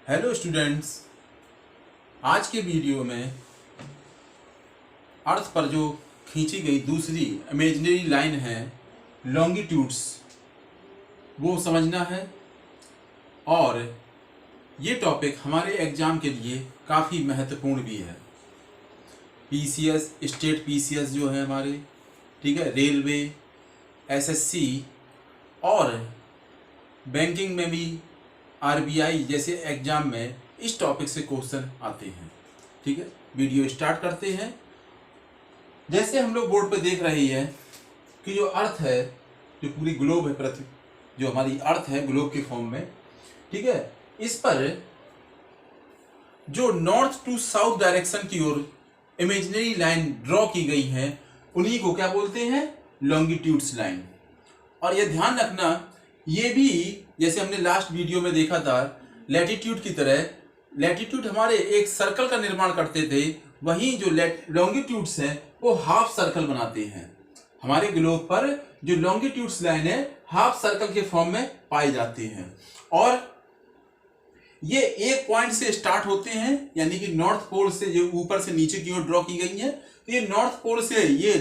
Hello students, आज के video में अर्थ पर जो खींची गई दूसरी इमेजिनरी लाइन है लॉन्गिट्यूड्स, वो समझना है। और ये टॉपिक हमारे एग्ज़ाम के लिए काफ़ी महत्वपूर्ण भी है। पीसीएस, स्टेट पीसीएस जो है हमारे, ठीक है, रेलवे, एसएससी और बैंकिंग में भी आरबीआई जैसे एग्जाम में इस टॉपिक से क्वेश्चन आते हैं। ठीक है, वीडियो स्टार्ट करते हैं। जैसे हम लोग बोर्ड पे देख रहे हैं कि जो अर्थ है, जो पूरी ग्लोब है, पृथ्वी जो हमारी अर्थ है ग्लोब के फॉर्म में, ठीक है, इस पर जो नॉर्थ टू साउथ डायरेक्शन की ओर इमेजिनरी लाइन ड्रॉ की गई है, उन्हीं को क्या बोलते हैं? Longitudes line. और ये ध्यान रखना, ये भी जैसे हमने लास्ट वीडियो में देखा था लैटिट्यूड की तरह, लैटिट्यूड हमारे एक सर्कल का निर्माण करते थे, वहीं जो लॉन्गिट्यूड्स हैं वो हाफ सर्कल बनाते हैं। हमारे ग्लोब पर जो लॉन्गिट्यूड्स लाइन है हाफ सर्कल के फॉर्म में पाए जाते हैं और ये एक पॉइंट से स्टार्ट होते हैं, यानी कि नॉर्थ पोल से जो ऊपर से नीचे की ओर ड्रॉ की गई है, तो ये नॉर्थ पोल से ये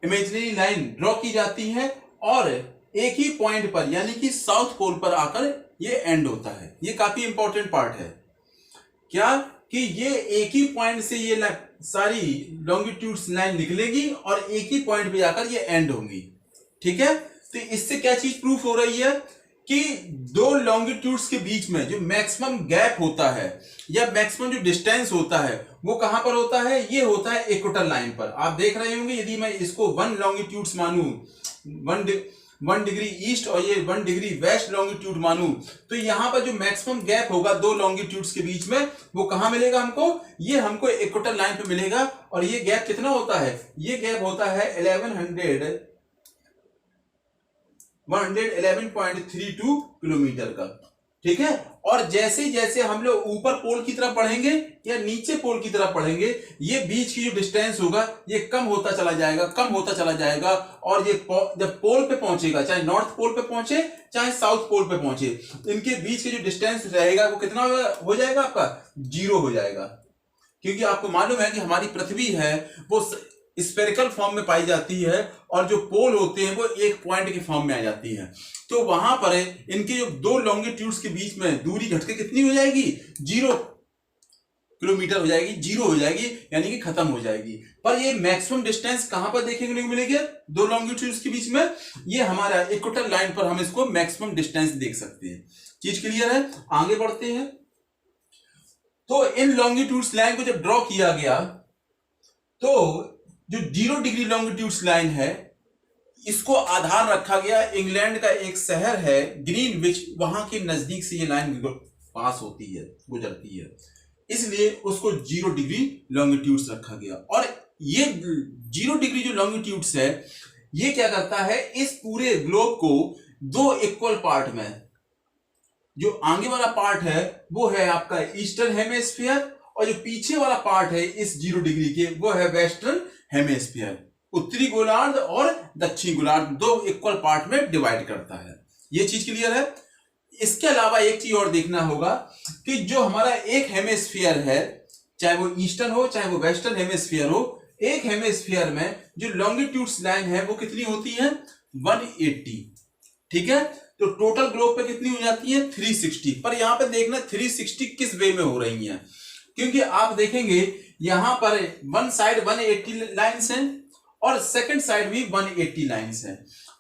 इमेजिनरी लाइन ड्रॉ की जाती है और एक ही पॉइंट पर यानी कि साउथ पोल पर आकर ये एंड होता है। ये काफी इंपॉर्टेंट पार्ट है क्या, कि ये एक ही पॉइंट से ये सारी लॉन्गिट्यूड्स लाइन निकलेगी और एक ही पॉइंट पे जाकर ये एंड होंगी। ठीक है, तो इससे क्या चीज प्रूफ हो रही है कि दो लॉन्गिट्यूड्स के बीच में जो मैक्सिमम गैप होता है या मैक्सिमम जो डिस्टेंस होता है वो कहां पर होता है? ये होता है इक्वेटर लाइन पर। आप देख रहे होंगे, यदि मैं इसको 1 लॉन्गिट्यूड्स मानूं, 1 डिग्री ईस्ट और ये 1 डिग्री वेस्ट लॉन्गिट्यूड मानूं, तो यहां पर जो मैक्सिमम गैप होगा दो लॉन्गिट्यूड्स के बीच में, वो कहां मिलेगा हमको? ये हमको इक्वेटर लाइन पे मिलेगा। और ये गैप कितना होता है? ये गैप होता है 111.32 किलोमीटर का। ठीक है, और जैसे जैसे हम लोग ऊपर पोल की तरफ बढ़ेंगे या नीचे पोल की तरफ बढ़ेंगे, ये बीच की जो डिस्टेंस होगा ये कम होता चला जाएगा, कम होता चला जाएगा। और ये जब पोल पे पहुंचेगा, चाहे नॉर्थ पोल पे पहुंचे चाहे साउथ पोल पे पहुंचे, इनके बीच के जो डिस्टेंस रहेगा वो कितना हो जाएगा? आपका 0 हो जाएगा। क्योंकि आपको मालूम है कि हमारी पृथ्वी है वो स्फेरिकल फॉर्म में पाई जाती है और जो पोल होते हैं वो एक पॉइंट के फॉर्म में आ जाती है। तो वहां पर इनके जो दो लॉन्गिट्यूड्स के बीच में दूरी घटके कितनी हो जाएगी? 0 किलोमीटर हो जाएगी, 0 हो जाएगी, यानी कि खत्म हो जाएगी। पर ये मैक्सिमम डिस्टेंस कहां पर देखने को मिलेगी? दो लॉन्गिट्यूड्स के बीच में। ये हमारा इक्वेटर लाइन पर हम इसको मैक्सिमम डिस्टेंस देख सकते हैं। चीज क्लियर है? आगे बढ़ते हैं। तो इन लॉन्गिट्यूड्स लाइन को जब ड्रॉ किया गया तो जो 0 डिग्री लॉन्गिट्यूड्स लाइन है इसको आधार रखा गया। इंग्लैंड का एक शहर है ग्रीनविच, वहां के नजदीक से ये लाइन पास होती है, गुजरती है, इसलिए उसको 0 डिग्री लॉन्गिट्यूड्स रखा गया। और ये 0 डिग्री जो लॉन्गिट्यूड्स है ये क्या करता है? इस पूरे ग्लोब को दो इक्वल पार्ट में, जो आगे वाला पार्ट है वो है आपका ईस्टर्न हेमिस्फीयर और जो पीछे वाला पार्ट है इस 0 डिग्री के वो है वेस्टर्न हेमिस्फीयर। उत्तरी गोलार्ध और दक्षिणी गोलार्ध दो इक्वल पार्ट में डिवाइड करता है। ये चीज क्लियर है? इसके अलावा एक चीज और देखना होगा कि जो हमारा एक हेमिस्फीयर है, चाहे वो ईस्टर्न हो चाहे वो वेस्टर्न हेमिस्फीयर हो, एक हेमिस्फीयर में जो लॉन्गिट्यूड्स लाइन है वो कितनी होती है? 180। ठीक है, तो टोटल ग्लोब पे कितनी हो जाती है? 360। पर यहां पे देखना 360 किस वे में हो रही है, क्योंकि आप देखेंगे यहां पर वन साइड 180 लाइन्स हैं और सेकंड साइड भी 180 लाइन्स हैं।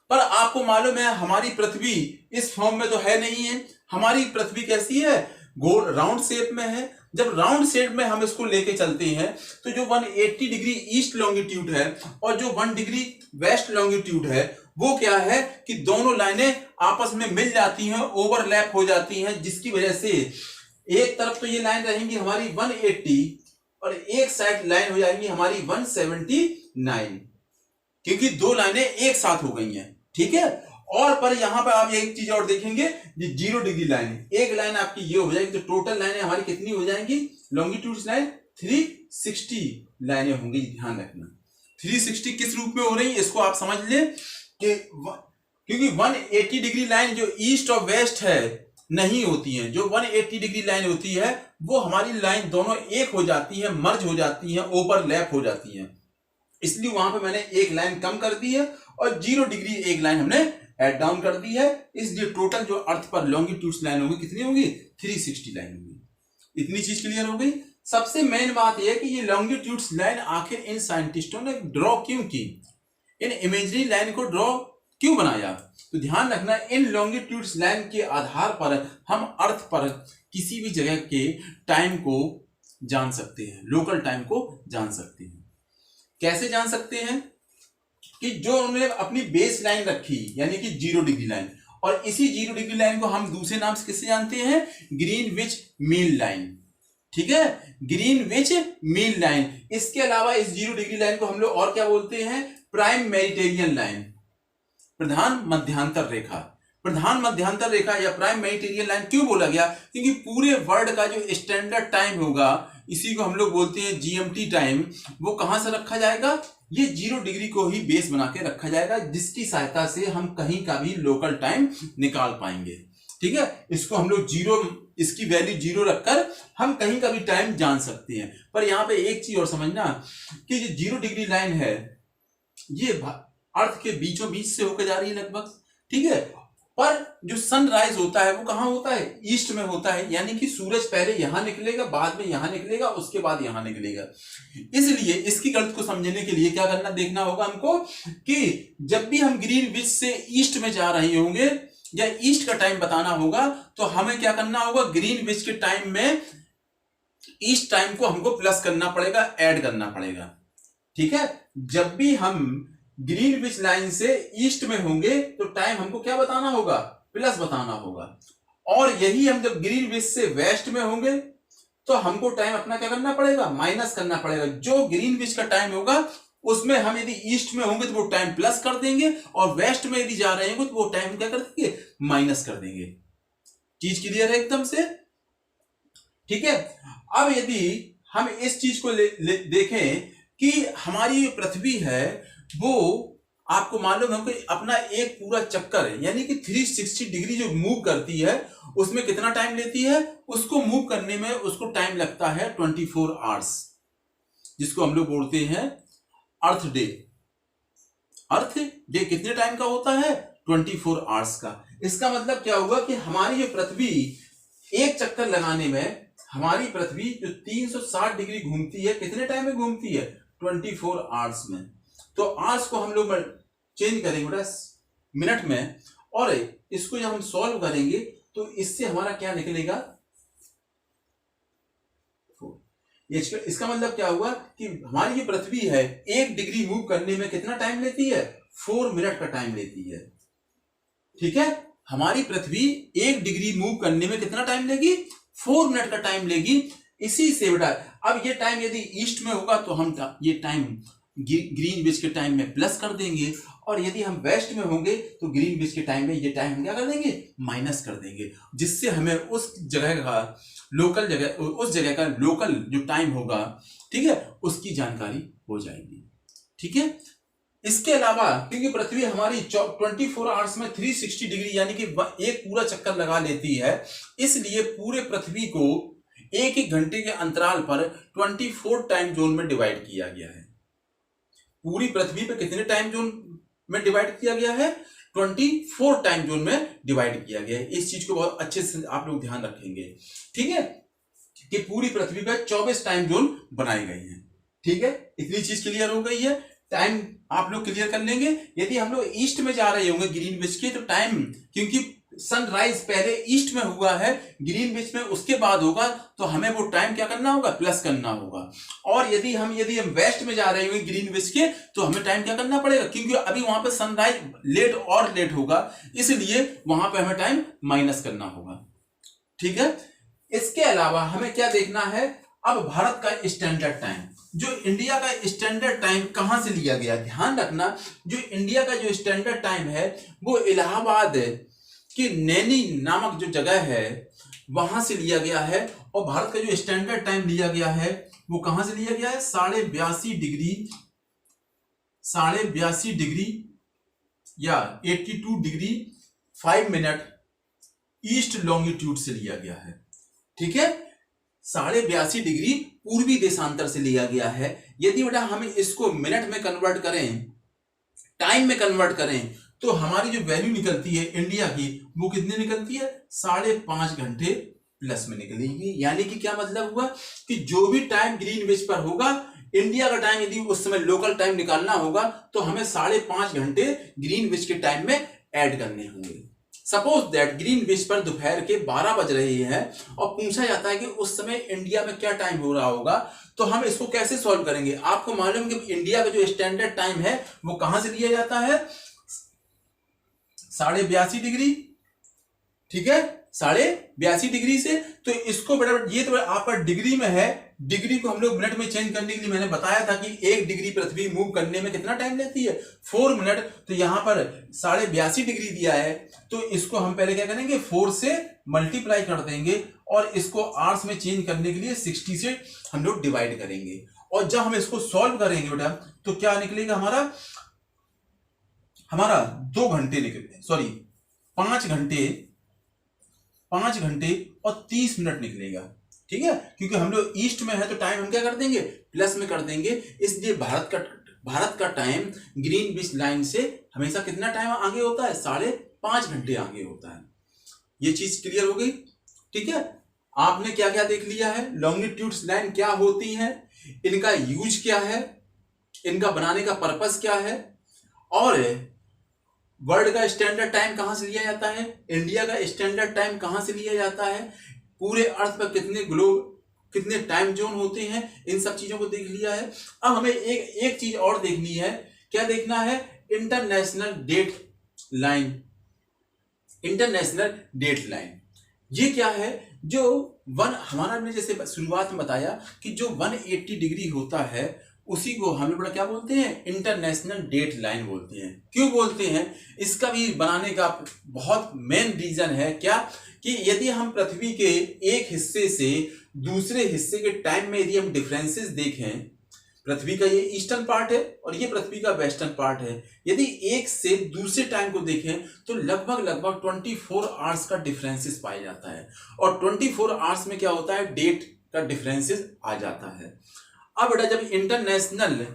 पर आपको मालूम है हमारी पृथ्वी इस फॉर्म में तो है नहीं है। हमारी पृथ्वी कैसी है? गोल राउंड शेप में है। जब राउंड शेप में हम इसको लेके चलते हैं तो जो 180 डिग्री ईस्ट लॉन्गिट्यूड है और जो 1 डिग्री वेस्ट लॉन्गिट्यूड है वो क्या है कि दोनों लाइनें आपस में मिल जाती हैं, ओवरलैप हो जाती हैं, जिसकी वजह से एक तरफ तो ये लाइन रहेंगी हमारी 180 और एक साइड लाइन हो जाएगी हमारी 179, क्योंकि दो लाइनें एक साथ हो गई हैं। ठीक है, और पर यहां पर आप एक चीज और देखेंगे, ये 0 डिग्री लाइन, एक लाइन आपकी ये हो जाएगी, तो टोटल लाइनें हमारी कितनी हो जाएंगी? लॉन्गिट्यूड्स लाइन 360 लाइनें होंगी। ध्यान रखना 360 किस रूप में हो रही है इसको आप समझ लें कि क्योंकि 180 डिग्री लाइन जो ईस्ट और वेस्ट है नहीं होती हैं। जो 180 डिग्री लाइन होती है वो हमारी लाइन दोनों एक हो जाती है, मर्ज हो जाती है, ओवरलैप हो जाती है, इसलिए वहां पे मैंने एक लाइन कम कर दी है और 0 डिग्री एक लाइन हमने ऐड डाउन कर दी है। इसलिए टोटल जो अर्थ पर लॉन्गिट्यूड्स लाइन होगी कितनी होगी, 360 लाइन होगी। इतनी चीज क्लियर हो गई। सबसे मेन बात यह है कि ये लॉन्गिट्यूड्स लाइन आखिर इन साइंटिस्टों ने ड्रॉ क्यों की, इन इमेजरी लाइन को ड्रॉ क्यों बनाया। तो ध्यान रखना, इन लॉन्गिट्यूड्स लाइन के आधार पर हम अर्थ पर किसी भी जगह के टाइम को जान सकते हैं, लोकल टाइम को जान सकते हैं। कैसे जान सकते हैं कि जो उन्होंने अपनी बेस लाइन रखी यानी कि 0 डिग्री लाइन, और इसी 0 डिग्री लाइन को हम दूसरे नाम से किससे जानते हैं, ग्रीनविच मीन लाइन। ठीक है, ग्रीनविच मीन लाइन। इसके अलावा इस 0 डिग्री लाइन को हम लोग और क्या बोलते हैं, प्राइम मेडिटेरियन लाइन, प्रधान मध्यांतर रेखा। प्रधान मध्यांतर रेखा या प्राइम मेडिटेरियन लाइन क्यों बोला गया, क्योंकि पूरे वर्ल्ड का जो स्टैंडर्ड टाइम होगा, इसी को हम लोग बोलते हैं जीएमटी टाइम, वो कहां से रखा जाएगा, ये 0 डिग्री को ही बेस बना के रखा जाएगा, जिसकी सहायता से हम कहीं का भी लोकल टाइम निकाल पाएंगे। ठीक है, इसको हम लोग 0, इसकी वैल्यू 0 रखकर हम कहीं का भी टाइम जान सकते हैं। पर यहां पे एक चीज और समझना कि जो 0 डिग्री लाइन है ये अर्थ के बीचों बीच से होकर जा रही है लगभग। ठीक है, पर जो सनराइज होता है वो कहां होता है, ईस्ट में होता है, यानी कि सूरज पहले यहां निकलेगा, बाद में यहां निकलेगा, उसके बाद यहां निकलेगा। इसलिए इसकी गलत को समझने के लिए क्या करना, देखना होगा हमको कि जब भी हम ग्रीनविच से ईस्ट में जा रहे होंगे या ईस्ट का टाइम बताना होगा, तो हमें क्या करना होगा, ग्रीनविच के टाइम में ईस्ट टाइम को हमको प्लस करना पड़ेगा, ऐड करना पड़ेगा। ठीक है, जब भी हम ग्रीनविच लाइन से ईस्ट में होंगे तो टाइम हमको क्या बताना होगा, प्लस बताना होगा। और यही हम जब ग्रीनविच से वेस्ट में होंगे तो हमको टाइम अपना क्या करना पड़ेगा, माइनस करना पड़ेगा। जो ग्रीनविच का टाइम होगा उसमें हम यदि ईस्ट में होंगे तो वो टाइम प्लस कर देंगे, और वेस्ट में यदि जा रहे होंगे तो वो टाइम क्या कर देंगे, माइनस कर देंगे। चीज क्लियर है एकदम से। ठीक है, अब यदि हम इस चीज को देखें कि हमारी पृथ्वी है वो आपको मालूम है कि अपना एक पूरा चक्कर है यानी कि 360 डिग्री जो मूव करती है उसमें कितना टाइम लेती है, उसको मूव करने में उसको टाइम लगता है 24 आवर्स, जिसको हम लोग बोलते हैं अर्थ डे। अर्थ डे कितने टाइम का होता है, 24 आवर्स का। इसका मतलब क्या होगा कि हमारी जो पृथ्वी एक चक्कर लगाने में, हमारी पृथ्वी जो 360 डिग्री घूमती है कितने टाइम में घूमती है, 24 आवर्स में। तो आवर्स को हम लोग चेंज करेंगे बेटा मिनट में, और इसको जब हम सॉल्व करेंगे तो इससे हमारा क्या निकलेगा, इसका मतलब क्या हुआ कि हमारी ये पृथ्वी है 1 डिग्री मूव करने में कितना टाइम लेती है, 4 मिनट का टाइम लेती है। ठीक है, हमारी पृथ्वी 1 डिग्री मूव करने में कितना टाइम लेगी, 4 मिनट का टाइम लेगी। इसी से बेटा अब ये टाइम यदि ईस्ट में होगा तो हम ये टाइम ग्रीनविच के टाइम में प्लस कर देंगे, और यदि हम वेस्ट में होंगे तो ग्रीनविच के टाइम में ये टाइम हम क्या कर देंगे, माइनस कर देंगे, जिससे हमें उस जगह का लोकल जो टाइम होगा, ठीक है, उसकी जानकारी हो जाएगी। ठीक है, इसके अलावा क्योंकि पृथ्वी हमारी 24 आवर्स में 360 डिग्री यानी कि एक पूरा चक्कर लगा लेती है, इसलिए पूरे पृथ्वी को एक घंटे के अंतराल पर 24 टाइम जोन में डिवाइड किया गया है। पूरी पृथ्वी पे कितने टाइम जोन में डिवाइड किया गया है, 24 टाइम जोन में डिवाइड किया गया है। इस चीज को बहुत अच्छे से आप लोग ध्यान रखेंगे। ठीक है, कि पूरी पृथ्वी पे 24 टाइम जोन बनाए गए हैं। ठीक है, इतनी चीज क्लियर हो गई है। टाइम आप लोग क्लियर कर लेंगे। यदि हम लोग ईस्ट में जा रहे होंगे ग्रीनविच के, तो टाइम क्योंकि सनराइज पहले ईस्ट में हुआ है, ग्रीनविच में उसके बाद होगा, तो हमें वो टाइम क्या करना होगा, प्लस करना होगा। और यदि हम वेस्ट में जा रहे होंगे ग्रीनविच के, तो हमें टाइम क्या करना पड़ेगा, क्योंकि अभी वहां पे सनराइज लेट होगा, इसलिए वहां पे हमें टाइम माइनस करना होगा। ठीक है, इसके अलावा हमें क्या देखना है, अब भारत का स्टैंडर्ड टाइम, जो इंडिया का स्टैंडर्ड टाइम कहां से लिया गया, ध्यान रखना, जो इंडिया का जो स्टैंडर्ड टाइम है वो इलाहाबाद कि नैनी नामक जो जगह है वहां से लिया गया है। और भारत का जो स्टैंडर्ड टाइम लिया गया है वो कहां से लिया गया है, 82.5 डिग्री या 82 डिग्री 5 मिनट ईस्ट लॉन्गिट्यूड से लिया गया है। ठीक है, 82.5 डिग्री पूर्वी देशांतर से लिया गया है। यदि बेटा हम इसको मिनट में कन्वर्ट करें, टाइम में कन्वर्ट करें, तो हमारी जो वैल्यू निकलती है इंडिया की, वो कितनी निकलती है? 5.5 घंटे प्लस में निकलेगी। यानी कि क्या मतलब हुआ कि जो भी टाइम ग्रीनविच पर होगा, इंडिया का टाइम यदि उस समय लोकल टाइम निकालना होगा तो हमें 5.5 घंटे ग्रीनविच के टाइम में ऐड करने होंगे। सपोज दैट ग्रीनविच पर दोपहर के 12 बज रहे हैं और पूछा जाता है कि उस समय इंडिया में क्या टाइम हो रहा होगा, तो हम इसको कैसे सॉल्व करेंगे? आपको मालूम है कि इंडिया का जो स्टैंडर्ड टाइम है वो कहां से लिया जाता है? 82.5 डिग्री। ठीक है, 82.5 डिग्री से। तो इसको बेटा, ये तो आपका डिग्री में है, डिग्री को हम लोग मिनट में चेंज करने के लिए मैंने बताया था कि 1 डिग्री पृथ्वी मूव करने में कितना टाइम लेती है? 4 मिनट। तो यहां पर 82.5 डिग्री दिया है, तो इसको हम पहले क्या करेंगे? 4 से मल्टीप्लाई कर देंगे और इसको आवर्स में चेंज करने के लिए 60 से हम लोग डिवाइड करेंगे। और जब हम इसको सॉल्व करेंगे बेटा, तो क्या निकलेगा? हमारा 2 घंटे निकले, सॉरी 5 घंटे और 30 मिनट निकलेगा। ठीक है, क्योंकि हम लोग ईस्ट में है तो टाइम हम क्या कर देंगे? प्लस में कर देंगे। इसलिए भारत का टाइम ग्रीनविच लाइन से हमेशा कितना टाइम आगे होता है? 5.5 घंटे आगे होता है। ये चीज क्लियर हो गई? ठीक है, आपने क्या क्या देख लिया है? लॉन्गिट्यूड्स लाइन क्या होती है, इनका यूज क्या है, इनका बनाने का पर्पस क्या है, और वर्ल्ड का स्टैंडर्ड टाइम कहां से लिया जाता है, इंडिया का स्टैंडर्ड टाइम कहां से लिया जाता है, पूरे अर्थ पर कितने टाइम जोन होते हैं, इन सब चीजों को देख लिया है। अब हमें एक चीज और देखनी है। क्या देखना है? International date line. International date line ये क्या है? जो हमारा ने जैसे शुरुआत में बताया कि जो 180 डिग्री होता है उसी को हम लोग क्या बोलते हैं? इंटरनेशनल डेट लाइन बोलते हैं। क्यों बोलते हैं? इसका भी बनाने का बहुत मेन रीजन है क्या, कि यदि हम पृथ्वी के एक हिस्से से दूसरे हिस्से के टाइम में यदि हम डिफरेंसेस देखें, पृथ्वी का ये ईस्टर्न पार्ट है और ये पृथ्वी का वेस्टर्न पार्ट है, यदि एक से दूसरे टाइम को देखें तो लगभग 24 आवर्स का डिफरेंसेस पाया जाता है। और 24 आवर्स में क्या होता है? डेट का डिफरेंसेस आ जाता है। अब बेटा, जब इंटरनेशनल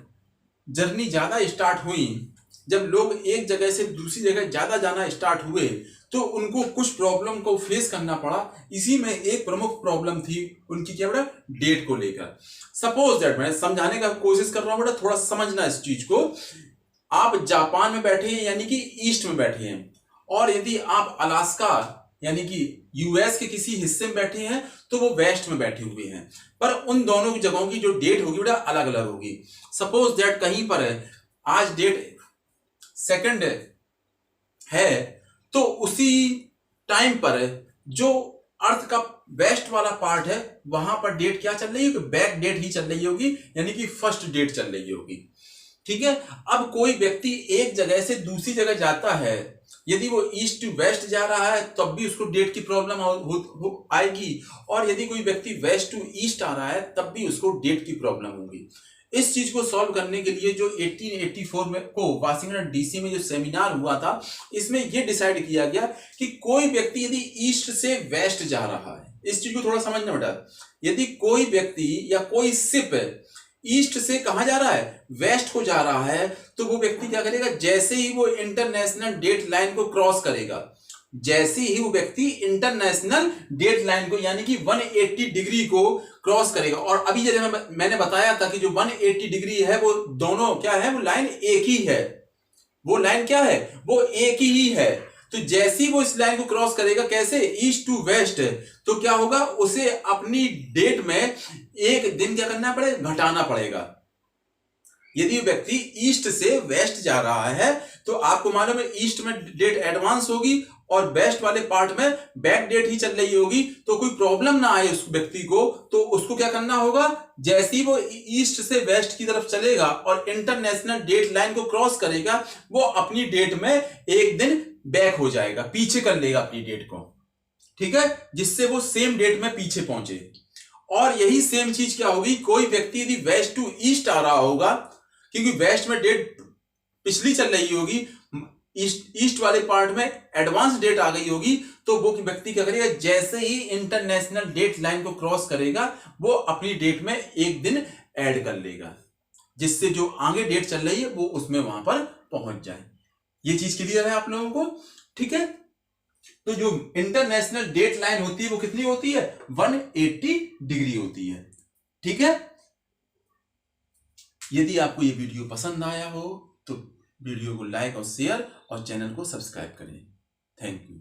जर्नी ज्यादा स्टार्ट हुई, जब लोग एक जगह से दूसरी जगह ज्यादा जाना स्टार्ट हुए, तो उनको कुछ प्रॉब्लम को फेस करना पड़ा। इसी में एक प्रमुख प्रॉब्लम थी उनकी, क्या बेटा? डेट को लेकर। सपोज दैट, मैं समझाने का कोशिश कर रहा हूं बेटा, थोड़ा समझना इस चीज को। आप जापान में बैठे हैं यानी कि ईस्ट में बैठे हैं, और यदि आप अलास्का यानी कि यूएस के किसी हिस्से में बैठे हैं तो वो वेस्ट में बैठे हुए हैं, पर उन दोनों जगहों की जो डेट होगी बेटा अलग अलग होगी। सपोज दैट कहीं पर है आज डेट 2 है, तो उसी टाइम पर जो अर्थ का वेस्ट वाला पार्ट है वहां पर डेट क्या चल रही होगी? बैक डेट ही चल रही होगी, यानी कि फर्स्ट डेट चल रही होगी। ठीक है, अब कोई व्यक्ति एक जगह से दूसरी जगह जाता है, यदि वो ईस्ट टू वेस्ट जा रहा है तब भी उसको डेट की प्रॉब्लम आएगी, और यदि कोई व्यक्ति वेस्ट टू ईस्ट आ रहा है तब भी उसको डेट की प्रॉब्लम होगी। इस चीज को सॉल्व करने के लिए जो 1884 में को वाशिंगटन डीसी में जो सेमिनार हुआ था, इसमें यह डिसाइड किया गया कि कोई व्यक्ति यदि ईस्ट से वेस्ट जा रहा है, इस चीज को थोड़ा समझना बेटा, यदि कोई व्यक्ति या कोई शिप ईस्ट से कहां जा रहा है? वेस्ट को जा रहा है, तो वो व्यक्ति क्या करेगा? जैसे ही वो इंटरनेशनल डेट लाइन को क्रॉस करेगा, जैसे ही वो व्यक्ति इंटरनेशनल डेट लाइन को यानी कि 180 डिग्री को क्रॉस करेगा, और अभी जैसे मैंने बताया था कि जो 180 डिग्री है वो दोनों क्या है? वो लाइन एक ही है। वो लाइन क्या है? वो एक ही है। तो जैसे ही वो इस लाइन को क्रॉस करेगा, कैसे? ईस्ट टू वेस्ट, तो क्या होगा? उसे अपनी डेट में एक दिन क्या करना पड़ेगा? घटाना पड़ेगा। यदि व्यक्ति ईस्ट से वेस्ट जा रहा है तो आपको मालूम है ईस्ट में डेट एडवांस होगी और वेस्ट वाले पार्ट में बैक डेट ही चल रही होगी, तो कोई प्रॉब्लम ना आए उस व्यक्ति को, तो उसको क्या करना होगा? जैसे ही वो ईस्ट से वेस्ट की तरफ चलेगा और इंटरनेशनल डेट लाइन को क्रॉस करेगा, वो अपनी डेट में एक दिन बैक हो जाएगा, पीछे कर लेगा अपनी डेट को। ठीक है, जिससे वो सेम डेट में पीछे पहुंचे। और यही सेम चीज क्या होगी? कोई व्यक्ति यदि वेस्ट टू ईस्ट आ रहा होगा, क्योंकि वेस्ट में डेट पिछली चल रही होगी, ईस्ट वाले पार्ट में एडवांस डेट आ गई होगी, तो वो व्यक्ति क्या करेगा, जैसे ही इंटरनेशनल डेट लाइन को क्रॉस करेगा वो अपनी डेट में एक दिन ऐड कर लेगा, जिससे जो आगे डेट चल रही है वो उसमें वहां पर पहुंच जाए। ये चीज क्लियर है आप लोगों को? ठीक है। तो जो इंटरनेशनल डेट लाइन होती है वो कितनी होती है, 180 डिग्री होती है। ठीक है। यदि आपको ये वीडियो पसंद आया हो तो वीडियो को लाइक और शेयर और चैनल को सब्सक्राइब करें। Thank you.